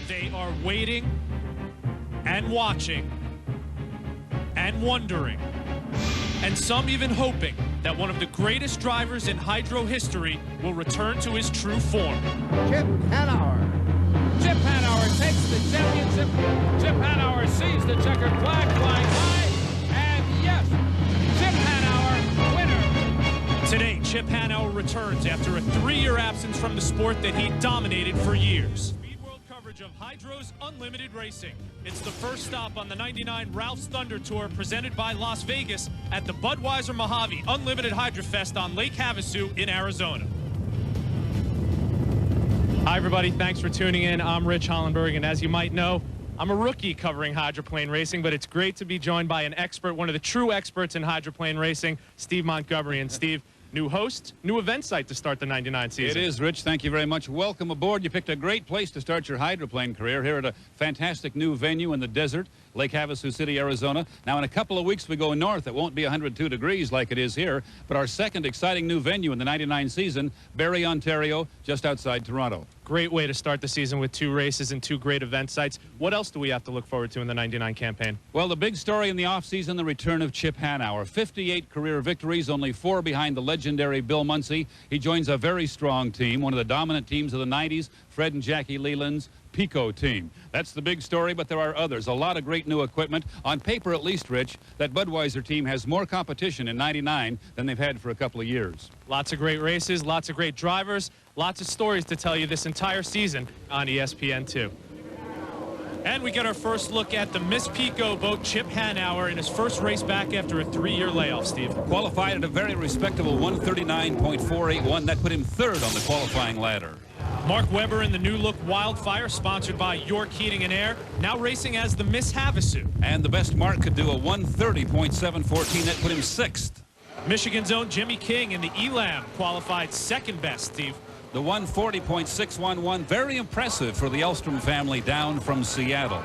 They are waiting and watching and wondering, and some even hoping that one of the greatest drivers in hydro history will return to his true form. Chip Hanauer. Chip Hanauer takes the championship. Chip Hanauer sees the checkered flag flying high, and yes, Chip Hanauer, winner. Today, Chip Hanauer returns after a 3-year absence from the sport that he dominated for years. Speed World coverage of Hydro's Unlimited Racing. It's the first stop on the '99 Ralph's Thunder Tour presented by Las Vegas at the Budweiser Mojave Unlimited Hydro Fest on Lake Havasu in Arizona. Hi, everybody. Thanks for tuning in. I'm Rich Hollenberg, and as you might know, I'm a rookie covering hydroplane racing, but it's great to be joined by an expert, one of the true experts in hydroplane racing, Steve Montgomery. And Steve, new host, new event site to start the '99 season. It is, Rich. Thank you very much. Welcome aboard. You picked a great place to start your hydroplane career here at a fantastic new venue in the desert, Lake Havasu City, Arizona. Now, in a couple of weeks, we go north. It won't be 102 degrees like it is here, but our second exciting new venue in the '99 season, Barrie, Ontario, just outside Toronto. Great way to start the season with 2 races and 2 great event sites. What else do we have to look forward to in the '99 campaign? Well, the big story in the offseason, the return of Chip Hanauer. 58 career victories, only 4 behind the legendary Bill Munsey. He joins a very strong team, one of the dominant teams of the '90s, Fred and Jackie Leland's Pico team. That's the big story, but there are others. A lot of great new equipment. On paper, at least, Rich, that Budweiser team has more competition in '99 than they've had for a couple of years. Lots of great races, lots of great drivers, lots of stories to tell you this entire season on ESPN2. And we get our first look at the Miss Pico boat, Chip Hanauer, in his first race back after a 3-year layoff, Steve. Qualified at a very respectable 139.481. That put him 3rd on the qualifying ladder. Mark Webber in the new look Wildfire, sponsored by York Heating and Air, now racing as the Miss Havasu. And the best Mark could do a 130.714. That put him 6th. Michigan's own Jimmy King in the Elam qualified 2nd best, Steve. The 140.611, very impressive for the Elstrom family down from Seattle.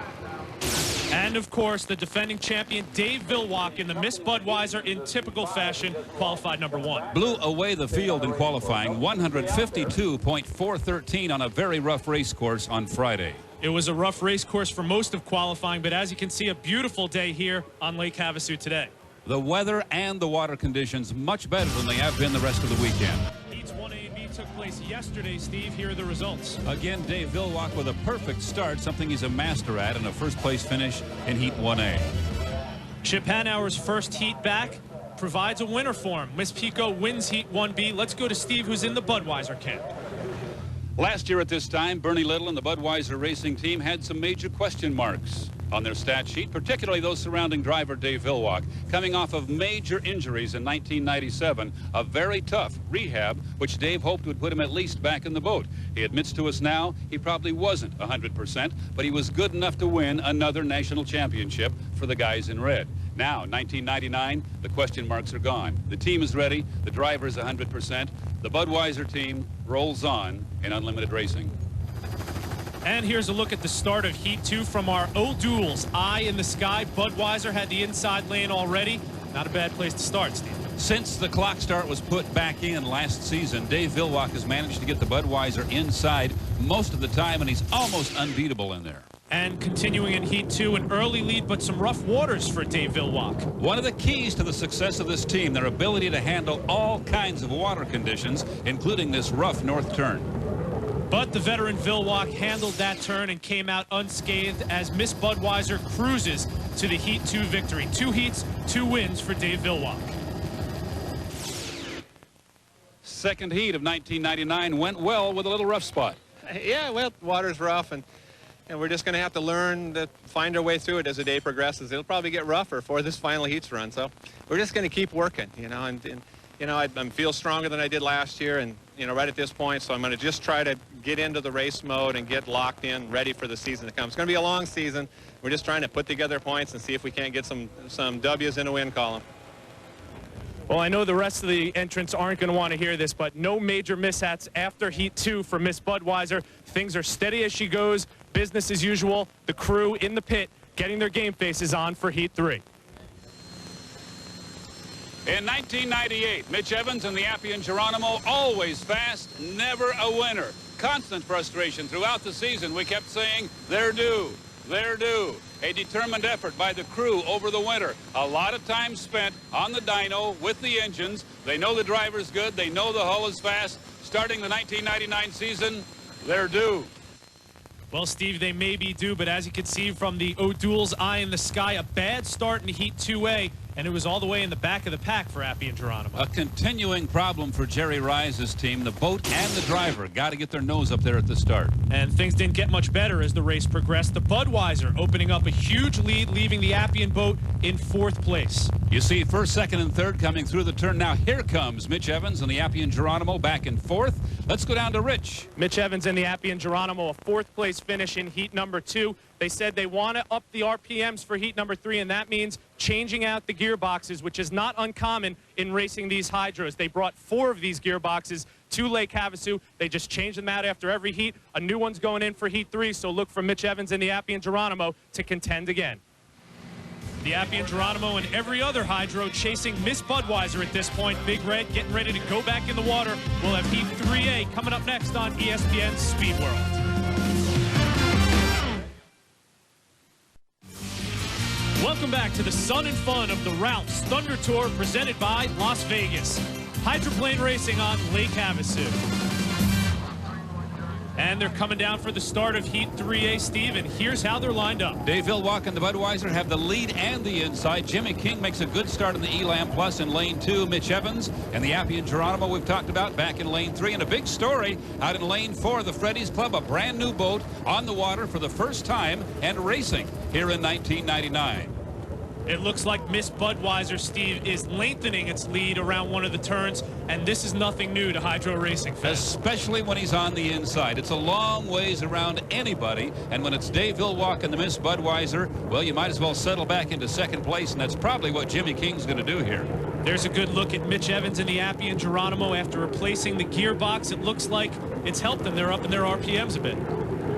And, of course, the defending champion Dave Villwock in the Miss Budweiser in typical fashion, qualified number 1. Blew away the field in qualifying, 152.413 on a very rough race course on Friday. It was a rough race course for most of qualifying, but as you can see, a beautiful day here on Lake Havasu today. The weather and the water conditions much better than they have been the rest of the weekend. Heats 1A and B took place yesterday, Steve. Here are the results. Again, Dave Villwock with a perfect start, something he's a master at, and a first-place finish in Heat 1A. Chip Hanauer's first heat back provides a winner for him. Miss Pico wins Heat 1B. Let's go to Steve, who's in the Budweiser camp. Last year at this time, Bernie Little and the Budweiser racing team had some major question marks on their stat sheet, particularly those surrounding driver Dave Villwock, coming off of major injuries in 1997, a very tough rehab, which Dave hoped would put him at least back in the boat. He admits to us now he probably wasn't 100%, but he was good enough to win another national championship for the guys in red. Now, 1999, the question marks are gone. The team is ready, the driver's 100%, the Budweiser team rolls on in unlimited racing. And here's a look at the start of Heat 2 from our O'Douls. Eye in the sky. Budweiser had the inside lane already. Not a bad place to start, Steve. Since the clock start was put back in last season, Dave Villwock has managed to get the Budweiser inside most of the time, and he's almost unbeatable in there. And continuing in Heat 2, an early lead, but some rough waters for Dave Villwock. One of the keys to the success of this team, their ability to handle all kinds of water conditions, including this rough north turn. But the veteran Villwock handled that turn and came out unscathed as Miss Budweiser cruises to the Heat 2 victory. 2 heats, 2 wins for Dave Villwock. Second heat of 1999 went well with a little rough spot. Yeah, well, water's rough, and we're just going to have to learn to find our way through it as the day progresses. It'll probably get rougher for this final heats run, so we're just going to keep working, you know, and you know, I feel stronger than I did last year, and you know, right at this point, so I'm going to just try to get into the race mode and get locked in, ready for the season to come. It's going to be a long season. We're just trying to put together points and see if we can't get some W's in a win column. Well, I know the rest of the entrants aren't going to want to hear this, but no major mishaps after Heat 2 for Miss Budweiser. Things are steady as she goes, business as usual. The crew in the pit getting their game faces on for Heat 3. In 1998, Mitch Evans and the Appian Geronimo, always fast, never a winner. constant frustration throughout the season. We kept saying, they're due, they're due. A determined effort by the crew over the winter. A lot of time spent on the dyno with the engines. They know the driver's good. They know the hull is fast. Starting the 1999 season, they're due. Well, Steve, they may be due, but as you can see from the O'Doul's eye in the sky, a bad start in Heat 2A, and it was all the way in the back of the pack for Appy and Geronimo. A continuing problem for Jerry Rise's team. The boat and the driver got to get their nose up there at the start. And things didn't get much better as the race progressed. The Budweiser opening up a huge lead, leaving the Appian boat in 4th place. You see first, second, and third coming through the turn. Now here comes Mitch Evans and the Appian Geronimo back in 4th. Let's go down to Rich. Mitch Evans and the Appian Geronimo, a 4th place finish in Heat number 2. They said they want to up the RPMs for Heat number 3, and that means changing out the gearboxes, which is not uncommon in racing these hydros. They brought 4 of these gearboxes to Lake Havasu. They just change them out after every heat. A new one's going in for Heat 3, so look for Mitch Evans and the Appian Geronimo to contend again. The Appian Geronimo and every other hydro chasing Miss Budweiser at this point. Big Red getting ready to go back in the water. We'll have Heat 3A coming up next on ESPN Speed World. Welcome back to the sun and fun of the Ralph's Thunder Tour presented by Las Vegas. Hydroplane racing on Lake Havasu. And they're coming down for the start of Heat 3A, Steve, and here's how they're lined up. Dave Villwalk and the Budweiser have the lead and the inside. Jimmy King makes a good start in the Elam Plus in lane 2. Mitch Evans and the Appian Geronimo we've talked about back in lane 3. And a big story out in lane 4, the Freddy's Club, a brand new boat on the water for the first time and racing here in 1999. It looks like Miss Budweiser, Steve, is lengthening its lead around one of the turns, and this is nothing new to hydro racing fans. Especially when he's on the inside. It's a long ways around anybody, and when it's Dave Villwalk and the Miss Budweiser, well, you might as well settle back into 2nd place, and that's probably what Jimmy King's going to do here. There's a good look at Mitch Evans and the Appian Geronimo after replacing the gearbox. It looks like it's helped them. They're up in their RPMs a bit.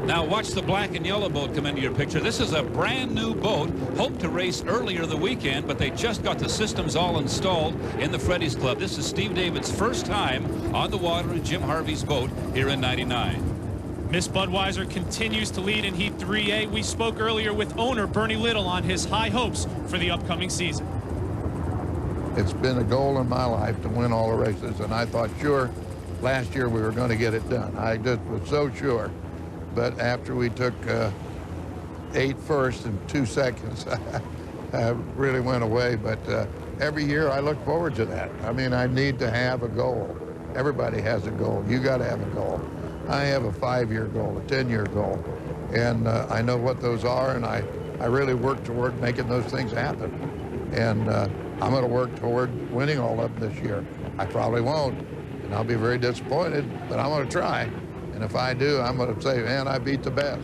Now watch the black and yellow boat come into your picture. This is a brand new boat, hoped to race earlier the weekend, but they just got the systems all installed in the Freddy's Club. This is Steve David's first time on the water in Jim Harvey's boat here in '99. Miss Budweiser continues to lead in Heat 3A. We spoke earlier with owner Bernie Little on his high hopes for the upcoming season. It's been a goal in my life to win all the races, and I thought, sure, last year we were going to get it done. I just was so sure. But after we took 8 firsts and 2 seconds, I really went away. But every year I look forward to that. I mean, I need to have a goal. Everybody has a goal. You got to have a goal. I have a 5-year goal, a 10-year goal. And I know what those are, and I really work toward making those things happen. And I'm going to work toward winning all of them this year. I probably won't, and I'll be very disappointed, but I'm going to try. And if I do, I'm going to say, man, I beat the best.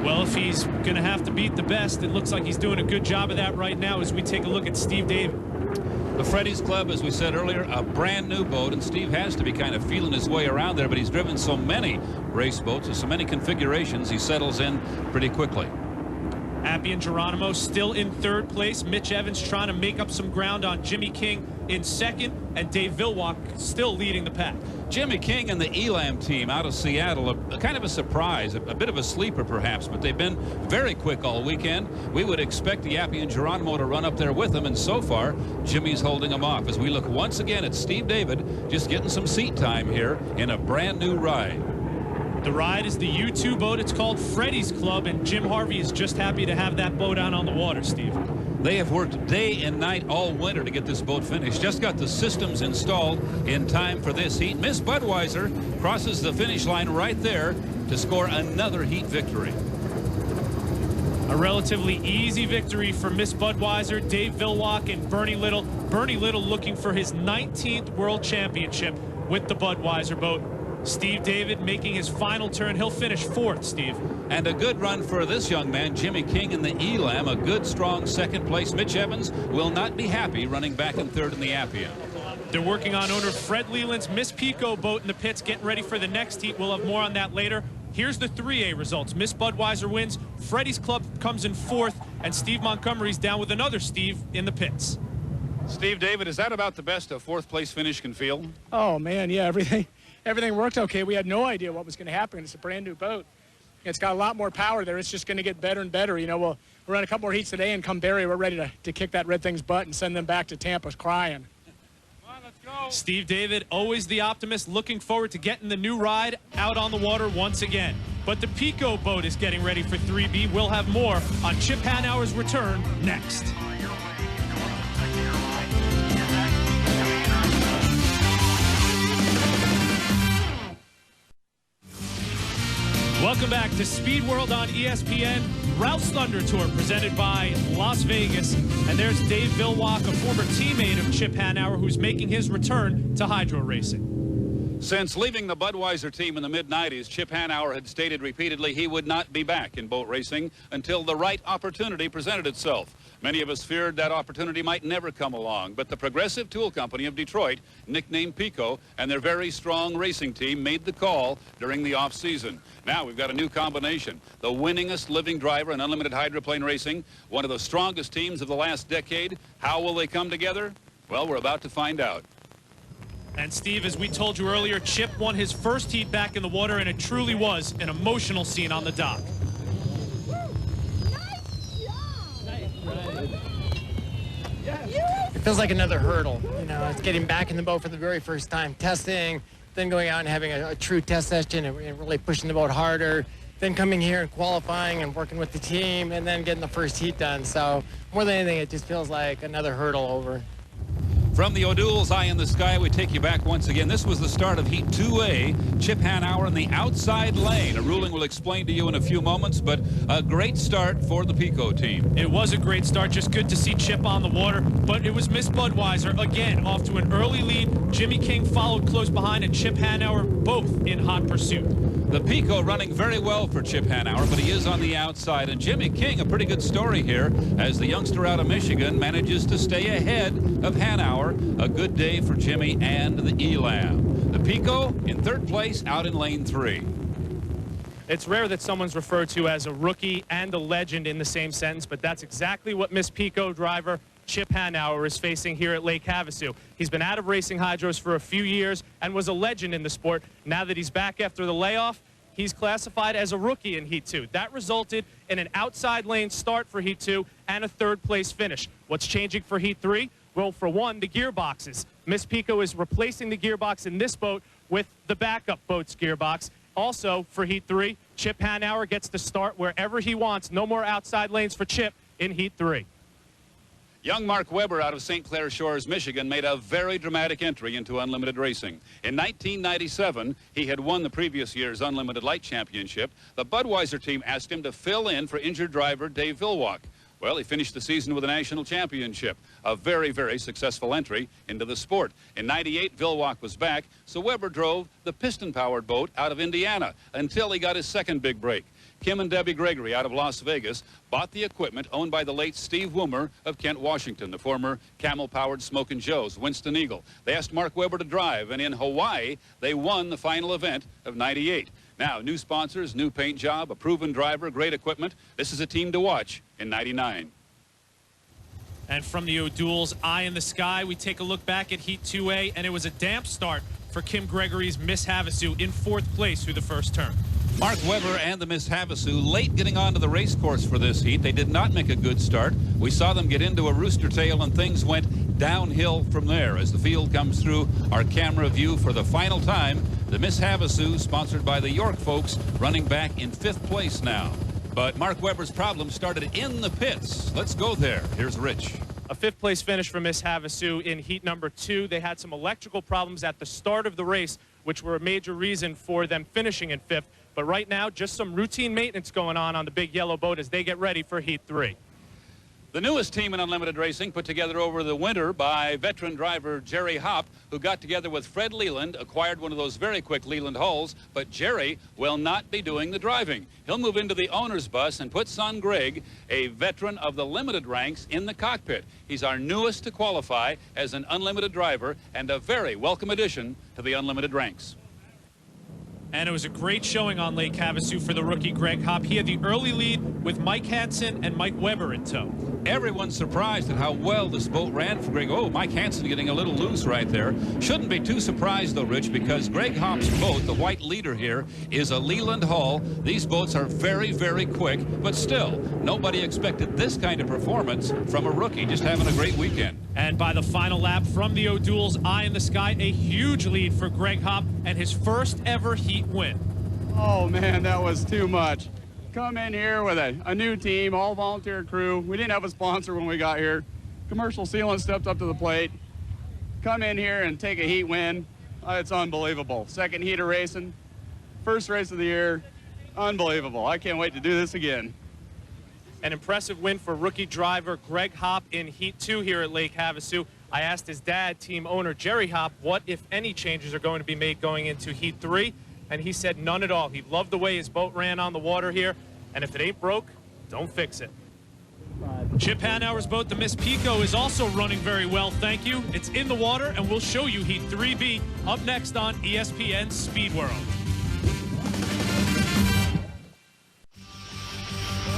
Well, if he's going to have to beat the best, it looks like he's doing a good job of that right now as we take a look at Steve David. The Freddy's Club, as we said earlier, a brand new boat, and Steve has to be kind of feeling his way around there, but he's driven so many race boats with so many configurations, he settles in pretty quickly. Appian Geronimo still in 3rd place. Mitch Evans trying to make up some ground on Jimmy King in 2nd, and Dave Villwalk still leading the pack. Jimmy King and the Elam team out of Seattle, a kind of a surprise, a bit of a sleeper perhaps, but they've been very quick all weekend. We would expect the Appian Geronimo to run up there with them, and so far, Jimmy's holding them off as we look once again at Steve David just getting some seat time here in a brand new ride. The ride is the U2 boat. It's called Freddy's Club, and Jim Harvey is just happy to have that boat out on the water, Steve. They have worked day and night all winter to get this boat finished. Just got the systems installed in time for this heat. Miss Budweiser crosses the finish line right there to score another heat victory. A relatively easy victory for Miss Budweiser, Dave Villwalk, and Bernie Little. Bernie Little looking for his 19th World Championship with the Budweiser boat. Steve David making his final turn. He'll finish 4th, Steve. And a good run for this young man, Jimmy King in the Elam. A good, strong 2nd place. Mitch Evans will not be happy running back in 3rd in the Appian. They're working on owner Fred Leland's Miss Pico boat in the pits, getting ready for the next heat. We'll have more on that later. Here's the 3A results. Miss Budweiser wins. Freddy's Club comes in 4th, and Steve Montgomery's down with another Steve in the pits. Steve David, is that about the best a 4th place finish can feel? Oh man, yeah, everything worked okay. We had no idea what was going to happen. It's a brand new boat. It's got a lot more power there. It's just going to get better and better. You know, we'll run a couple more heats today, and come Barry, we're ready to kick that Red Thing's butt and send them back to Tampa crying. Come on, let's go. Steve David, always the optimist, looking forward to getting the new ride out on the water once again. But the Pico boat is getting ready for 3B. We'll have more on Chip Hanauer's return next. Welcome back to Speed World on ESPN. Ralph's Thunder Tour presented by Las Vegas. And there's Dave Villwock, a former teammate of Chip Hanauer, who's making his return to hydro racing. Since leaving the Budweiser team in the mid-90s, Chip Hanauer had stated repeatedly he would not be back in boat racing until the right opportunity presented itself. Many of us feared that opportunity might never come along, but the Progressive Tool Company of Detroit, nicknamed Pico, and their very strong racing team made the call during the off-season. Now we've got a new combination. The winningest living driver in unlimited hydroplane racing, one of the strongest teams of the last decade. How will they come together? Well, we're about to find out. And Steve, as we told you earlier, Chip won his first heat back in the water, and it truly was an emotional scene on the dock. It feels like another hurdle. You know, it's getting back in the boat for the very first time, testing, then going out and having a true test session and really pushing the boat harder, then coming here and qualifying and working with the team, and then getting the first heat done. So more than anything, it just feels like another hurdle over. From the O'Doul's Eye in the Sky, we take you back once again. This was the start of Heat 2A. Chip Hanauer in the outside lane. A ruling we'll explain to you in a few moments, but a great start for the Pico team. It was a great start. Just good to see Chip on the water, but it was Miss Budweiser again off to an early lead. Jimmy King followed close behind, and Chip Hanauer both in hot pursuit. The Pico running very well for Chip Hanauer, but he is on the outside. And Jimmy King, a pretty good story here, as the youngster out of Michigan manages to stay ahead of Hanauer. A good day for Jimmy and the Elam. The Pico in third place out in lane 3. It's rare that someone's referred to as a rookie and a legend in the same sentence, but that's exactly what Miss Pico driver Chip Hanauer is facing here at Lake Havasu. He's been out of racing hydros for a few years and was a legend in the sport. Now that he's back after the layoff, he's classified as a rookie in Heat 2. That resulted in an outside lane start for Heat 2 and a third place finish. What's changing for Heat 3? Well, for one, the gearboxes. Miss Pico is replacing the gearbox in this boat with the backup boat's gearbox. Also, for Heat 3, Chip Hanauer gets to start wherever he wants. No more outside lanes for Chip in Heat 3. Young Mark Webber out of St. Clair Shores, Michigan, made a very dramatic entry into unlimited racing. In 1997, he had won the previous year's Unlimited Light Championship. The Budweiser team asked him to fill in for injured driver Dave Villwock. Well, he finished the season with a national championship, a very, very successful entry into the sport. In '98, Villwock was back, so Webber drove the piston-powered boat out of Indiana until he got his second big break. Kim and Debbie Gregory out of Las Vegas bought the equipment owned by the late Steve Woomer of Kent, Washington, the former Camel-powered Smokin' Joe's, Winston Eagle. They asked Mark Webber to drive, and in Hawaii, they won the final event of '98. Now, new sponsors, new paint job, a proven driver, great equipment. This is a team to watch in '99. And from the O'Doul's Eye in the Sky, we take a look back at Heat 2A, and it was a damp start for Kim Gregory's Miss Havasu in fourth place through the first turn. Mark Webber and the Miss Havasu late getting onto the race course for this heat. They did not make a good start. We saw them get into a rooster tail, and things went downhill from there. As the field comes through our camera view for the final time, the Miss Havasu, sponsored by the York folks, running back in fifth place now. But Mark Webber's problem started in the pits. Let's go there. Here's Rich. A fifth place finish for Miss Havasu in heat number 2. They had some electrical problems at the start of the race, which were a major reason for them finishing in fifth. But right now, just some routine maintenance going on the big yellow boat as they get ready for Heat 3. The newest team in unlimited racing, put together over the winter by veteran driver Jerry Hopp, who got together with Fred Leland, acquired one of those very quick Leland hulls, but Jerry will not be doing the driving. He'll move into the owner's bus and put son Greg, a veteran of the limited ranks, in the cockpit. He's our newest to qualify as an unlimited driver and a very welcome addition to the unlimited ranks. And it was a great showing on Lake Havasu for the rookie Greg Hopp. He had the early lead with Mike Hansen and Mike Webber in tow. Everyone's surprised at how well this boat ran for Greg. Oh, Mike Hansen getting a little loose right there. Shouldn't be too surprised, though, Rich, because Greg Hopp's boat, the white leader here, is a Leland hull. These boats are very, very quick, but still, nobody expected this kind of performance from a rookie just having a great weekend. And by the final lap from the O'Douls, eye in the sky, a huge lead for Greg Hopp and his first ever heat win. Oh, man, that was too much. Come in here with a new team, all volunteer crew. We didn't have a sponsor when we got here. Commercial Sealant stepped up to the plate. Come in here and take a heat win. It's unbelievable. Second heat of racing, first race of the year. Unbelievable. I can't wait to do this again. An impressive win for rookie driver Greg Hopp in Heat 2 here at Lake Havasu. I asked his dad, team owner Jerry Hopp, what, if any, changes are going to be made going into Heat 3. And he said none at all. He loved the way his boat ran on the water here, and if it ain't broke, don't fix it. Chip Hanauer's boat, the Miss Pico, is also running very well, thank you. It's in the water, and we'll show you Heat 3B up next on ESPN Speed World.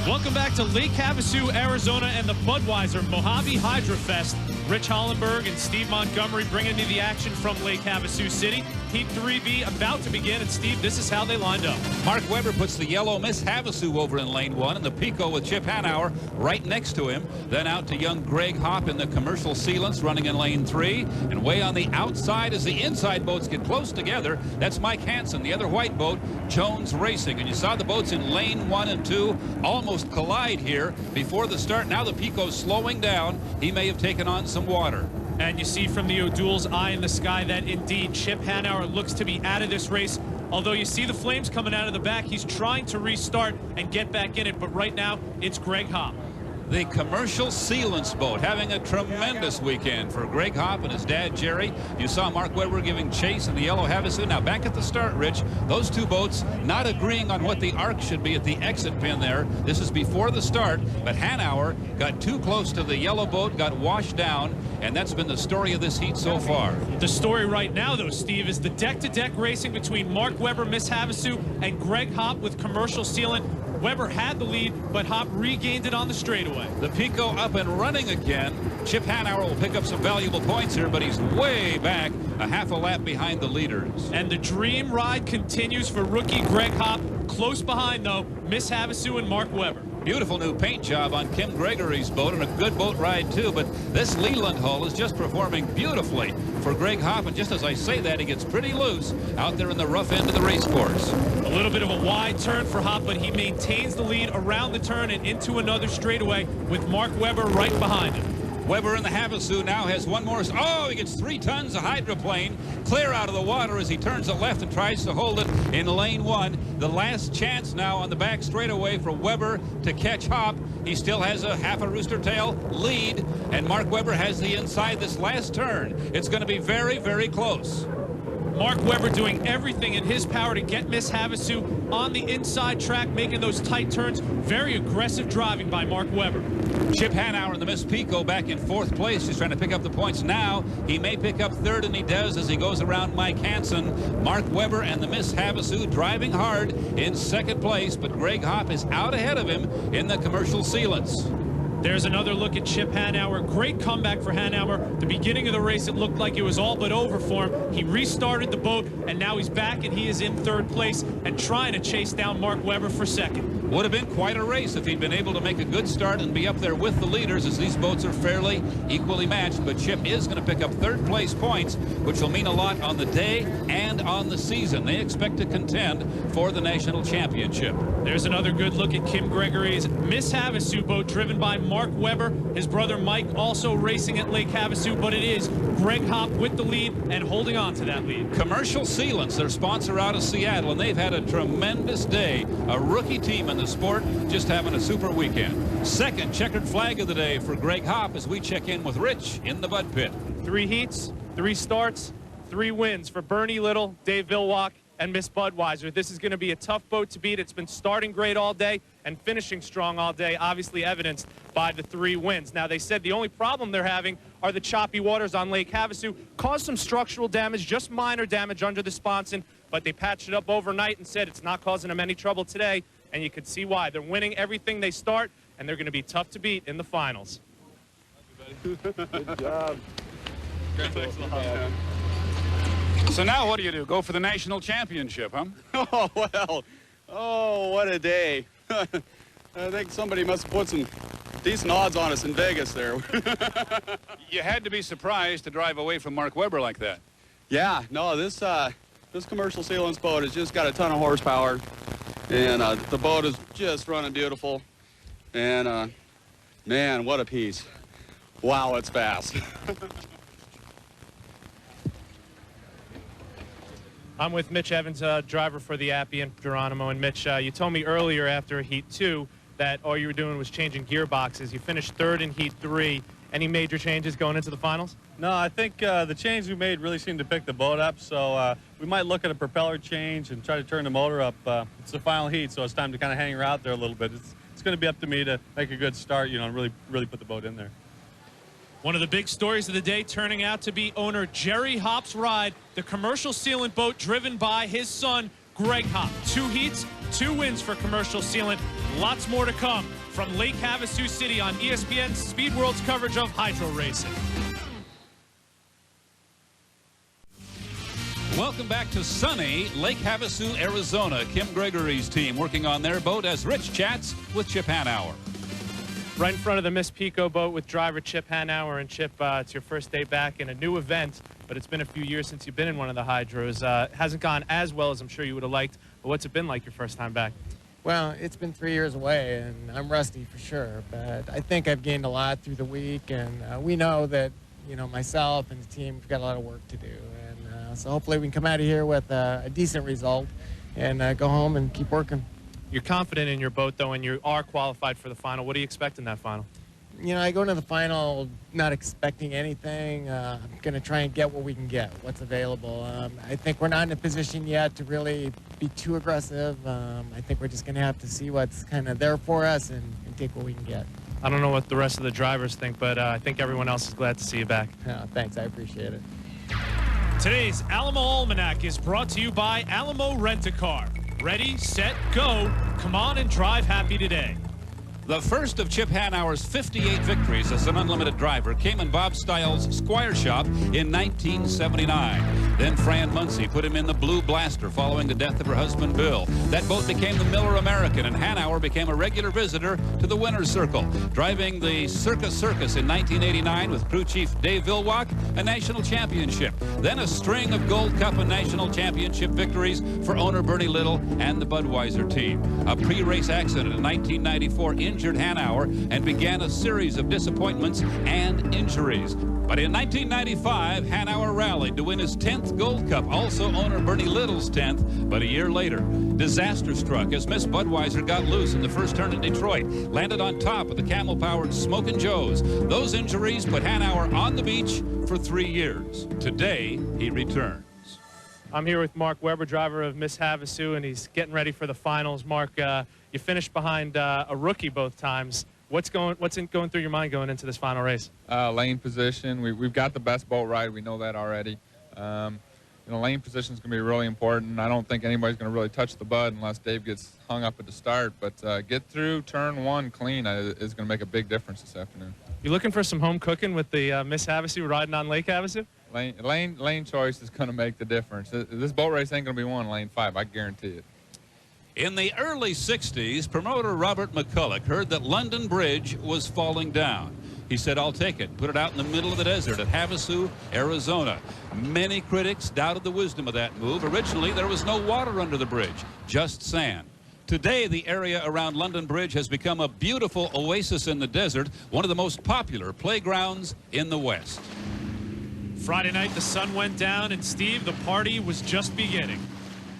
Welcome back to Lake Havasu, Arizona, and the Budweiser Mojave Hydro Fest. Rich Hollenberg and Steve Montgomery bringing you the action from Lake Havasu City. Heat 3B about to begin, and Steve, this is how they lined up. Mark Webber puts the yellow Miss Havasu over in lane 1, and the Pico with Chip Hanauer right next to him. Then out to young Greg Hopp in the Commercial Sealants running in lane 3. And way on the outside as the inside boats get close together, that's Mike Hansen, the other white boat, Jones Racing. And you saw the boats in lane 1 and 2 almost collide here before the start. Now the Pico's slowing down. He may have taken on some water. And you see from the O'Douls' eye in the sky that indeed Chip Hanauer looks to be out of this race. Although you see the flames coming out of the back, he's trying to restart and get back in it. But right now, it's Greg Hopp. The Commercial Sealants boat having a tremendous weekend for Greg Hopp and his dad, Jerry. You saw Mark Webber giving chase in the yellow Havasu. Now back at the start, Rich, those two boats not agreeing on what the arc should be at the exit pin there. This is before the start, but Hanauer got too close to the yellow boat, got washed down, and that's been the story of this heat so far. The story right now, though, Steve, is the deck-to-deck racing between Mark Webber, Miss Havasu, and Greg Hopp with Commercial Sealant. Webber had the lead, but Hopp regained it on the straightaway. The Pico up and running again. Chip Hanauer will pick up some valuable points here, but he's way back, a half a lap behind the leaders. And the dream ride continues for rookie Greg Hopp. Close behind, though, Miss Havasu and Mark Webber. Beautiful new paint job on Kim Gregory's boat, and a good boat ride too, but this Leland hull is just performing beautifully for Greg Hopp, and just as I say that, he gets pretty loose out there in the rough end of the race course. A little bit of a wide turn for Hopp, but he maintains the lead around the turn and into another straightaway with Mark Webber right behind him. Webber in the Havasu now has one more. Oh, he gets 3 tons of hydroplane clear out of the water as he turns it left and tries to hold it in lane 1. The last chance now on the back straightaway for Webber to catch Hopp. He still has a half a rooster tail lead, and Mark Webber has the inside this last turn. It's going to be very, very close. Mark Webber doing everything in his power to get Miss Havasu on the inside track, making those tight turns. Very aggressive driving by Mark Webber. Chip Hanauer in the Miss Pico back in 4th place. He's trying to pick up the points now. He may pick up 3rd, and he does as he goes around Mike Hansen. Mark Webber and the Miss Havasu driving hard in 2nd place, but Greg Hopp is out ahead of him in the Commercial Sealants. There's another look at Chip Hanauer. Great comeback for Hanauer. The beginning of the race, it looked like it was all but over for him. He restarted the boat, and now he's back, and he is in 3rd place and trying to chase down Mark Webber for 2nd. Would have been quite a race if he'd been able to make a good start and be up there with the leaders, as these boats are fairly equally matched. But Chip is going to pick up 3rd place points, which will mean a lot on the day and on the season. They expect to contend for the national championship. There's another good look at Kim Gregory's Miss Havasu boat, driven by Mark Webber. His brother Mike also racing at Lake Havasu, but it is Greg Hopp with the lead and holding on to that lead. Commercial Sealants, their sponsor out of Seattle, and they've had a tremendous day. A rookie team in the sport, just having a super weekend. 2nd checkered flag of the day for Greg Hopp as we check in with Rich in the Bud Pit. 3 heats, 3 starts, 3 wins for Bernie Little, Dave Vilwalk, and Miss Budweiser. This is going to be a tough boat to beat. It's been starting great all day and finishing strong all day, obviously evidenced by the 3 wins. Now, they said the only problem they're having are the choppy waters on Lake Havasu. Caused some structural damage, just minor damage under the sponson, but they patched it up overnight and said it's not causing them any trouble today, and you could see why. They're winning everything they start, and they're going to be tough to beat in the finals. Good job. Thanks a lot, man. So now what do? Go for the national championship, huh? Oh, well. Oh, what a day. I think somebody must have put some decent odds on us in Vegas there. You had to be surprised to drive away from Mark Webber like that. Yeah, no, this commercial sealants boat has just got a ton of horsepower, and the boat is just running beautiful. And man, what a piece. Wow, it's fast. I'm with Mitch Evans, driver for the Appian Geronimo. And Mitch, you told me earlier after Heat 2 that all you were doing was changing gearboxes. You finished third in Heat 3. Any major changes going into the finals? No, I think the change we made really seemed to pick the boat up, so we might look at a propeller change and try to turn the motor up. It's the final heat, so it's time to kind of hang her out there a little bit. It's going to be up to me to make a good start, you know, and really put the boat in there. One of the big stories of the day turning out to be owner Jerry Hopp's ride, the commercial sealant boat driven by his son, Greg Hopp. 2 heats, 2 wins for commercial sealant. Lots more to come from Lake Havasu City on ESPN Speed World's coverage of hydro racing. Welcome back to sunny Lake Havasu, Arizona. Kim Gregory's team working on their boat as Rich chats with Chip Hanauer. Right in front of the Miss Pico boat with driver Chip Hanauer. And Chip, it's your first day back in a new event, but it's been a few years since you've been in one of the hydros. Hasn't gone as well as I'm sure you would have liked, but what's it been like your first time back? Well, it's been 3 years away, and I'm rusty for sure, but I think I've gained a lot through the week, and we know that, you know, myself and the team, we've got a lot of work to do, and so hopefully we can come out of here with a decent result and go home and keep working. You're confident in your boat, though, and you are qualified for the final. What do you expect in that final? You know, I go into the final not expecting anything. I'm going to try and get what we can get, what's available. I think we're not in a position yet to really be too aggressive. I think we're just going to have to see what's kind of there for us and take what we can get. I don't know what the rest of the drivers think, but I think everyone else is glad to see you back. Thanks, I appreciate it. Today's Alamo Almanac is brought to you by Alamo Rent-A-Car. Ready, set, go. Come on and drive happy today. The first of Chip Hanauer's 58 victories as an unlimited driver came in Bob Stiles' Squire Shop in 1979. Then Fran Muncie put him in the Blue Blaster following the death of her husband, Bill. That boat became the Miller American, and Hanauer became a regular visitor to the winner's circle, driving the Circus in 1989 with crew chief Dave Vilwalk, a national championship. Then a string of Gold Cup and national championship victories for owner Bernie Little and the Budweiser team. A pre-race accident in 1994 injured Hanauer and began a series of disappointments and injuries. But in 1995, Hanauer rallied to win his 10th Gold Cup, also owner Bernie Little's 10th, but a year later, disaster struck as Miss Budweiser got loose in the first turn in Detroit, landed on top of the camel-powered Smokin' Joe's. Those injuries put Hanauer on the beach for 3 years. Today, he returns. I'm here with Mark Webber, driver of Miss Havasu, and he's getting ready for the finals. Mark, you finished behind a rookie both times. What's going through your mind going into this final race? Lane position. We've got the best boat ride. We know that already. You know, lane position is going to be really important. I don't think anybody's going to really touch the bud unless Dave gets hung up at the start. But get through turn 1 clean is going to make a big difference this afternoon. You looking for some home cooking with the Miss Havasu riding on Lake Havasu? Lane choice is going to make the difference. This boat race ain't going to be won lane 5. I guarantee it. In the early 60s, promoter Robert McCulloch heard that London Bridge was falling down. He said, "I'll take it, put it out in the middle of the desert at Havasu, Arizona." Many critics doubted the wisdom of that move. Originally, there was no water under the bridge, just sand. Today, the area around London Bridge has become a beautiful oasis in the desert, one of the most popular playgrounds in the West. Friday night, the sun went down, and Steve, the party was just beginning.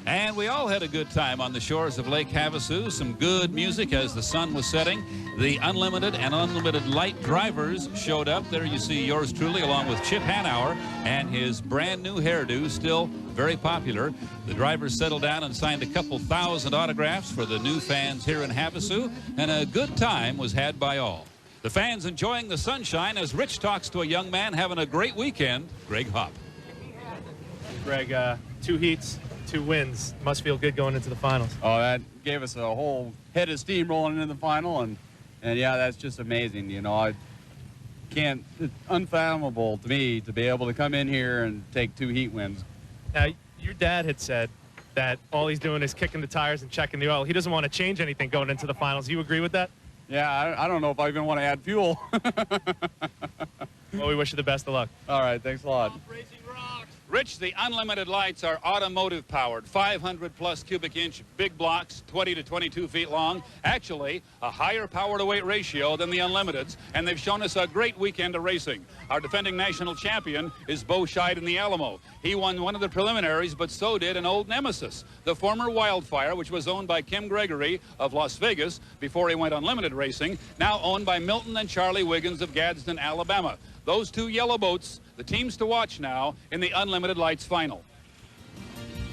And we all had a good time on the shores of Lake Havasu. Some good music as the sun was setting. The unlimited and unlimited light drivers showed up. There you see yours truly along with Chip Hanauer and his brand new hairdo, still very popular. The drivers settled down and signed a couple thousand autographs for the new fans here in Havasu, and a good time was had by all. The fans enjoying the sunshine as Rich talks to a young man having a great weekend, Greg Hopp. Greg, 2 heats, 2 wins. Must feel good going into the finals. Oh, that gave us a whole head of steam rolling into the final, and And yeah, that's just amazing. You know, I can't, it's unfathomable to me to be able to come in here and take 2 heat wins. Now, your dad had said that all he's doing is kicking the tires and checking the oil. He doesn't want to change anything going into the finals. You agree with that? Yeah, I don't know if I even want to add fuel. Well, we wish you the best of luck. All right, thanks a lot. Rich, the unlimited lights are automotive powered, 500 plus cubic inch big blocks, 20 to 22 feet long. Actually, a higher power to weight ratio than the unlimiteds, and they've shown us a great weekend of racing. Our defending national champion is Bo Scheid in the Alamo. He won one of the preliminaries, but so did an old nemesis, the former Wildfire, which was owned by Kim Gregory of Las Vegas before he went unlimited racing, now owned by Milton and Charlie Wiggins of Gadsden, Alabama. Those 2 yellow boats, the teams to watch now in the Unlimited Lights final.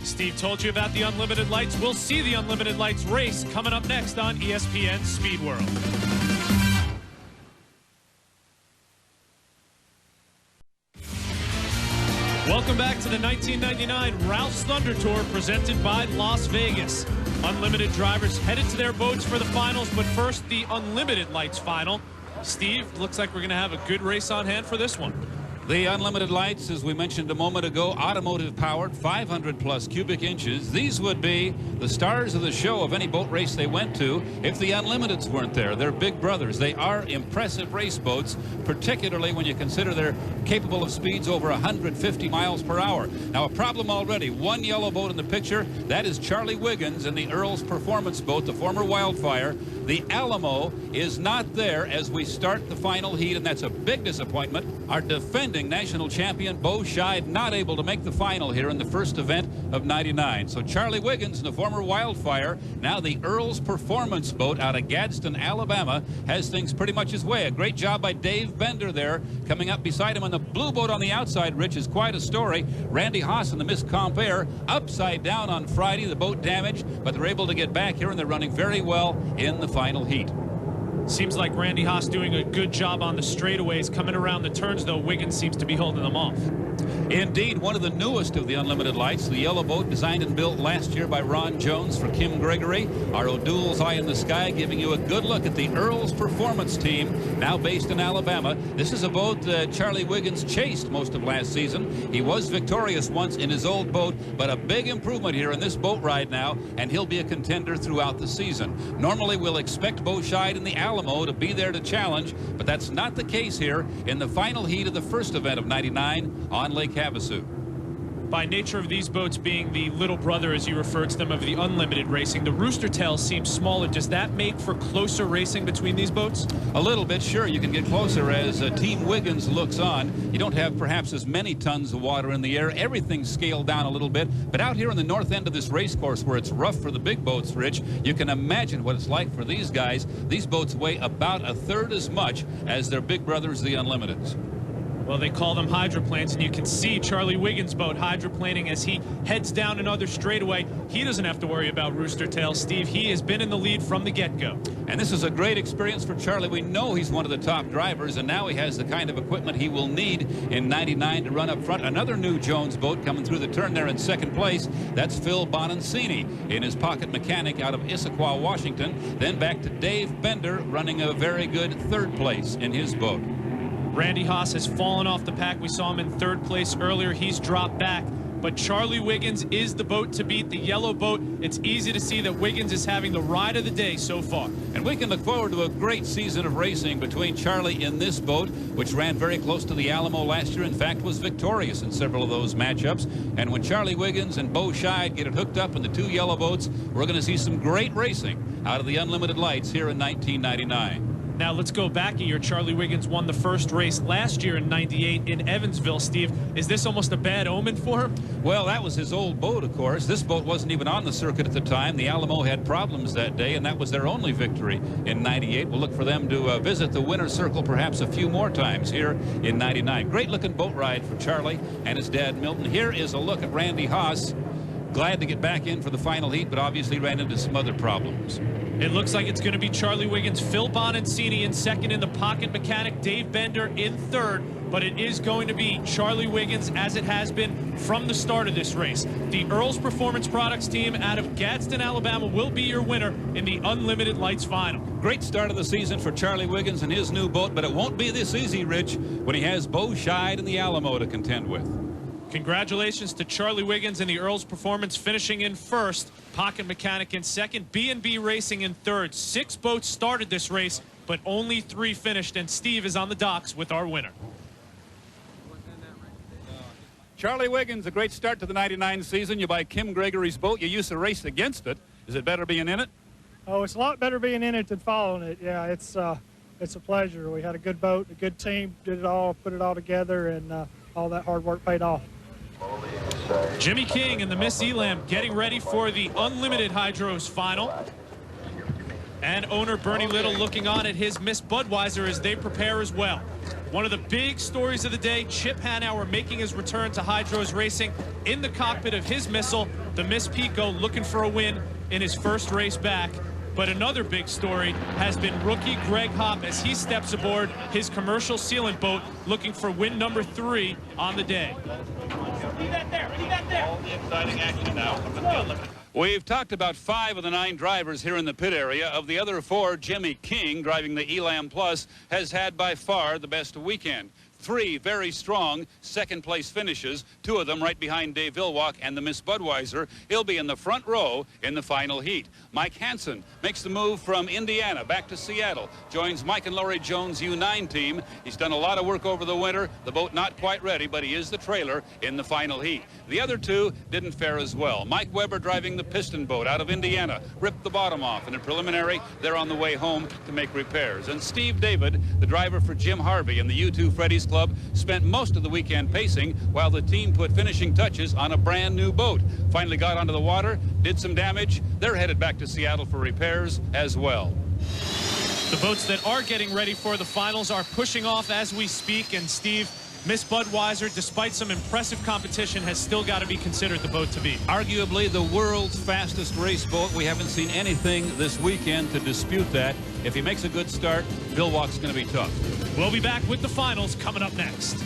Steve told you about the Unlimited Lights. We'll see the Unlimited Lights race coming up next on ESPN Speed World. Welcome back to the 1999 Ralph's Thunder Tour presented by Las Vegas. Unlimited drivers headed to their boats for the finals, but first the Unlimited Lights final. Steve, looks like we're going to have a good race on hand for this one. The Unlimited Lights, as we mentioned a moment ago, automotive powered, 500 plus cubic inches. These would be the stars of the show of any boat race they went to if the Unlimiteds weren't there. They're big brothers. They are impressive race boats, particularly when you consider they're capable of speeds over 150 miles per hour. Now, a problem already. One yellow boat in the picture. That is Charlie Wiggins in the Earl's Performance boat, the former Wildfire. The Alamo is not there as we start the final heat, and that's a big disappointment. Our defending national champion, Bo Scheid, not able to make the final here in the first event of '99. So Charlie Wiggins, the former Wildfire, now the Earl's Performance boat out of Gadsden, Alabama, has things pretty much his way. A great job by Dave Bender there, coming up beside him on the blue boat on the outside, Rich, is quite a story. Randy Haas and the Miss Compare upside down on Friday, the boat damaged, but they're able to get back here, and they're running very well in the final heat. Seems like Randy Haas doing a good job on the straightaways. Coming around the turns, though, Wiggins seems to be holding them off. Indeed, one of the newest of the Unlimited Lights, the yellow boat designed and built last year by Ron Jones for Kim Gregory. Our O'Doul's Eye in the Sky giving you a good look at the Earl's Performance team, now based in Alabama. This is a boat that Charlie Wiggins chased most of last season. He was victorious once in his old boat, but a big improvement here in this boat ride now, and he'll be a contender throughout the season. Normally, we'll expect Bo Scheid in the Alamo to be there to challenge, but that's not the case here in the final heat of the first event of '99 on Lake Havasu. By nature of these boats being the little brother, as you referred to them, of the unlimited racing, the rooster tail seems smaller. Does that make for closer racing between these boats? A little bit, sure. You can get closer as Team Wiggins looks on. You don't have perhaps as many tons of water in the air. Everything's scaled down a little bit. But out here on the north end of this race course where it's rough for the big boats, Rich, you can imagine what it's like for these guys. These boats weigh about a third as much as their big brothers, the Unlimiteds. Well, they call them hydroplanes, and you can see Charlie Wiggins' boat hydroplaning as he heads down another straightaway. He doesn't have to worry about rooster tail, Steve. He has been in the lead from the get-go. And this is a great experience for Charlie. We know he's one of the top drivers, and now he has the kind of equipment he will need in '99 to run up front. Another new Jones boat coming through the turn there in second place. That's Phil Bonancini in his pocket mechanic out of Issaquah, Washington. Then back to Dave Bender running a very good third place in his boat. Randy Haas has fallen off the pack. We saw him in third place earlier. He's dropped back. But Charlie Wiggins is the boat to beat, the yellow boat. It's easy to see that Wiggins is having the ride of the day so far. And we can look forward to a great season of racing between Charlie in this boat, which ran very close to the Alamo last year. In fact, was victorious in several of those matchups. And when Charlie Wiggins and Bo Scheid get it hooked up in the two yellow boats, we're going to see some great racing out of the Unlimited Lights here in 1999. Now let's go back a year. Charlie Wiggins won the first race last year in '98 in Evansville. Steve, is this almost a bad omen for him? Well, that was his old boat, of course. This boat wasn't even on the circuit at the time. The Alamo had problems that day, and that was their only victory in '98. We'll look for them to visit the winner's circle perhaps a few more times here in '99. Great looking boat ride for Charlie and his dad Milton. Here is a look at Randy Haas. Glad to get back in for the final heat, but obviously ran into some other problems. It looks like it's going to be Charlie Wiggins, Phil Bonancini in second in the pocket mechanic, Dave Bender in third. but it is going to be Charlie Wiggins, as it has been from the start of this race. The Earls Performance Products team out of Gadsden, Alabama, will be your winner in the Unlimited Lights Final. Great start of the season for Charlie Wiggins and his new boat, but it won't be this easy, Rich, when he has Bo Scheid and the Alamo to contend with. Congratulations to Charlie Wiggins and the Earls Performance finishing in first, Pocket Mechanic in second, B&B Racing in third. 6 boats started this race, but only 3 finished, and Steve is on the docks with our winner. Charlie Wiggins, a great start to the 99 season. You buy Kim Gregory's boat. You used to race against it. Is it better being in it? Oh, it's a lot better being in it than following it. Yeah, it's a pleasure. We had a good boat, a good team, did it all, put it all together, and all that hard work paid off. Jimmy King and the Miss Elam getting ready for the Unlimited Hydros final. And owner Bernie Little looking on at his Miss Budweiser as they prepare as well. One of the big stories of the day, Chip Hanauer making his return to Hydros Racing in the cockpit of his Missile. The Miss Pico looking for a win in his first race back. But another big story has been rookie Greg Hopp as he steps aboard his commercial sealant boat looking for win number 3 on the day. All the exciting action now from the Unlimited. We've talked about 5 of the 9 drivers here in the pit area. Of the other 4, Jimmy King, driving the Elam Plus, has had by far the best weekend. 3 very strong second-place finishes, 2 of them right behind Dave Vilwalk and the Miss Budweiser. He'll be in the front row in the final heat. Mike Hansen makes the move from Indiana back to Seattle, joins Mike and Laurie Jones' U9 team. He's done a lot of work over the winter. The boat not quite ready, but he is the trailer in the final heat. The other 2 didn't fare as well. Mike Weber driving the piston boat out of Indiana, ripped the bottom off. In a preliminary, they're on the way home to make repairs. And Steve David, the driver for Jim Harvey in the U2 Freddy's Club, spent most of the weekend pacing while the team put finishing touches on a brand new boat. Finally got onto the water, did some damage. They're headed back to Seattle for repairs as well. The boats that are getting ready for the finals are pushing off as we speak, and Steve, Miss Budweiser, despite some impressive competition, has still got to be considered the boat to beat. Arguably the world's fastest race boat. We haven't seen anything this weekend to dispute that. If he makes a good start, Vilwalk's going to be tough. We'll be back with the finals coming up next.